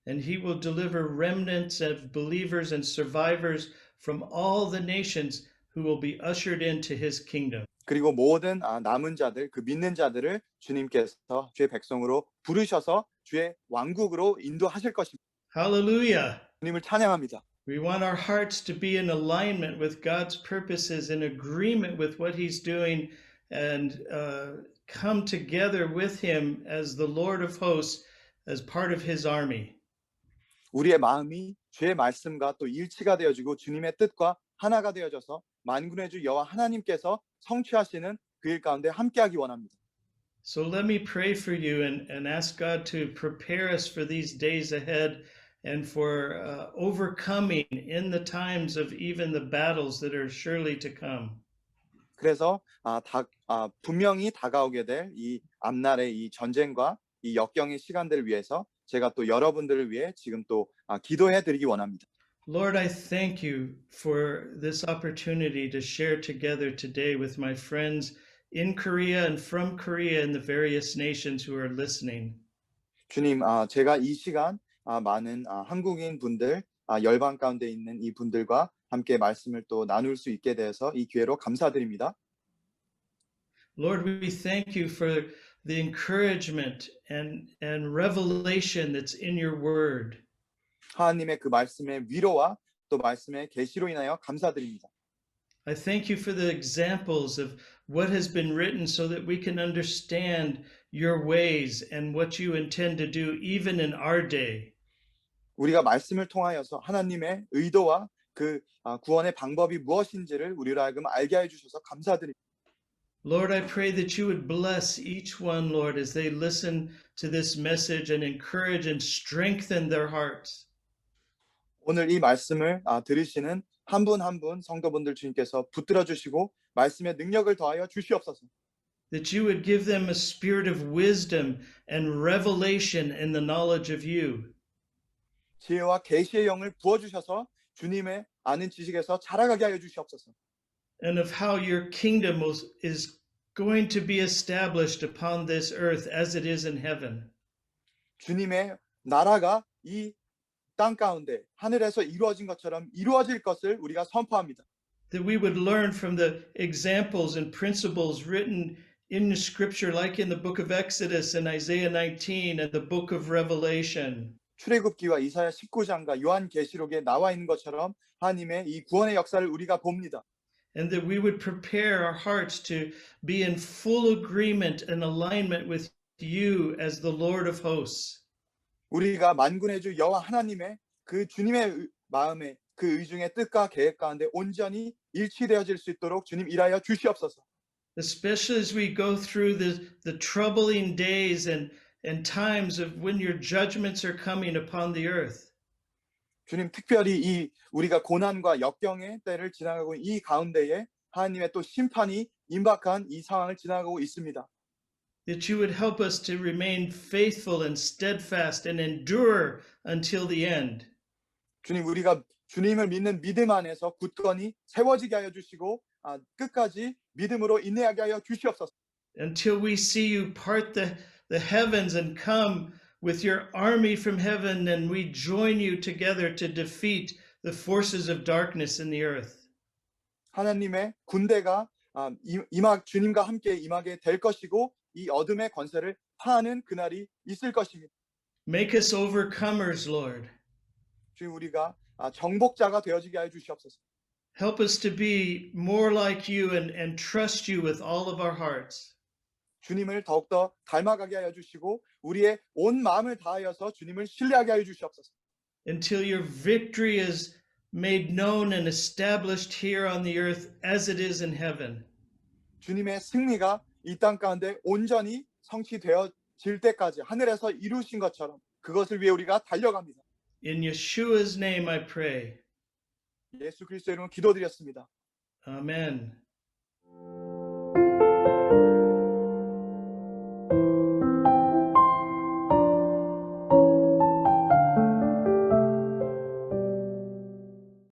And he will deliver remnants of believers and survivors from all the nations who will be ushered into his kingdom. 그리고 모든 남은 자들, 그 믿는 자들을 주님께서 주의 백성으로 부르셔서 주의 왕국으로 인도하실 것입니다. Hallelujah. 주님을 찬양합니다. We want our hearts to be in alignment with God's purposes, in agreement with what he's doing, and come together with him as the Lord of hosts, as part of his army. 우리의 마음이 주의 말씀과 또 일치가 되어지고 주님의 뜻과 하나가 되어져서 만군의 주 여호와 하나님께서 성취하시는 그 일 가운데 함께하기 원합니다. So let me pray for you and ask God to prepare us for these days ahead and for overcoming in the times of even the battles that are surely to come. 그래서 분명히 다가오게 될 이 앞날의 이 전쟁과 이 역경의 시간들을 위해서 제가 또 여러분들을 위해 지금 또 기도해 드리기 원합니다. Lord, I thank you for this opportunity to share together today with my friends in Korea and from Korea and the various nations who are listening. 주님, 제가 이 시간 많은 한국인 분들, 열방 가운데 있는 이 분들과 함께 말씀을 또 나눌 수 있게 돼서 이 기회로 감사드립니다. Lord, we thank you for the encouragement and revelation that's in your word. 하나님의 그 말씀의 위로와 또 말씀의 계시로 인하여 감사드립니다. I thank you for the examples of what has been written so that we can understand your ways and what you intend to do even in our day. 우리가 말씀을 통하여서 하나님의 의도와 그 구원의 방법이 무엇인지를 우리로 하여금 알게 해 주셔서 감사드립니다. Lord, I pray that you would bless each one, Lord, as they listen to this message and encourage and strengthen their hearts. 오늘 이 말씀을 들으시는 한 분 한 분 성도분들 주님께서 붙들어 주시고 말씀의 능력을 더하여 주시옵소서. That you would give them a spirit of wisdom and revelation in the knowledge of you. 지혜와 계시의 영을 부어 주셔서 주님의 아는 지식에서 자라가게 하여 주시옵소서. And of how your kingdom is going to be established upon this earth as it is in heaven. 주님의 나라가 이 땅 가운데 하늘에서 이루어진 것처럼 이루어질 것을 우리가 선포합니다. That we would learn from the examples and principles written in the scripture, like in the book of Exodus and Isaiah 19 and the book of Revelation. 출애굽기와 이사야 19장과 요한계시록에 나와 있는 것처럼 하나님의 이 구원의 역사를 우리가 봅니다. And that we would prepare our hearts to be in full agreement and alignment with you as the Lord of hosts. 우리가 만군의 주 여호와 하나님의 그 주님의 마음에 그 의중의 뜻과 계획 가운데 온전히 일치되어질 수 있도록 주님 일하여 주시옵소서. Especially as we go through the troubling days and times of when your judgments are coming upon the earth. 주님 특별히 이 우리가 고난과 역경의 때를 지나가고 이 가운데에 하나님의 또 심판이 임박한 이 상황을 지나가고 있습니다. That you would help us to remain faithful and steadfast and endure until the end. 주님 우리가 주님을 믿는 믿음 안에서 굳건히 세워지게 하여 주시고 끝까지 믿음으로 인내하게 하여 주시옵소서. Until we see you part the heavens and come with your army from heaven and we join you together to defeat the forces of darkness in the earth. 하나님의 군대가 주님과 함께 임하게 될 것이고 이 어둠의 권세를 파하는 그날이 있을 것입니다. Make us overcomers, Lord. 주님 우리가 정복자가 되어지게 하여 주시옵소서. Help us to be more like you and trust you with all of our hearts. 주님을 더욱더 닮아가게 하여 주시고 우리의 온 마음을 다하여서 주님을 신뢰하게 하여 주시옵소서. Until your victory is made known and established here on the earth as it is in heaven. 주님의 승리가 이 땅 가운데 온전히 성취되어질 때까지 하늘에서 이루신 것처럼 그것을 위해 우리가 달려갑니다. In Yeshua's name I pray. 예수 그리스도 이름으로 기도드렸습니다. Amen.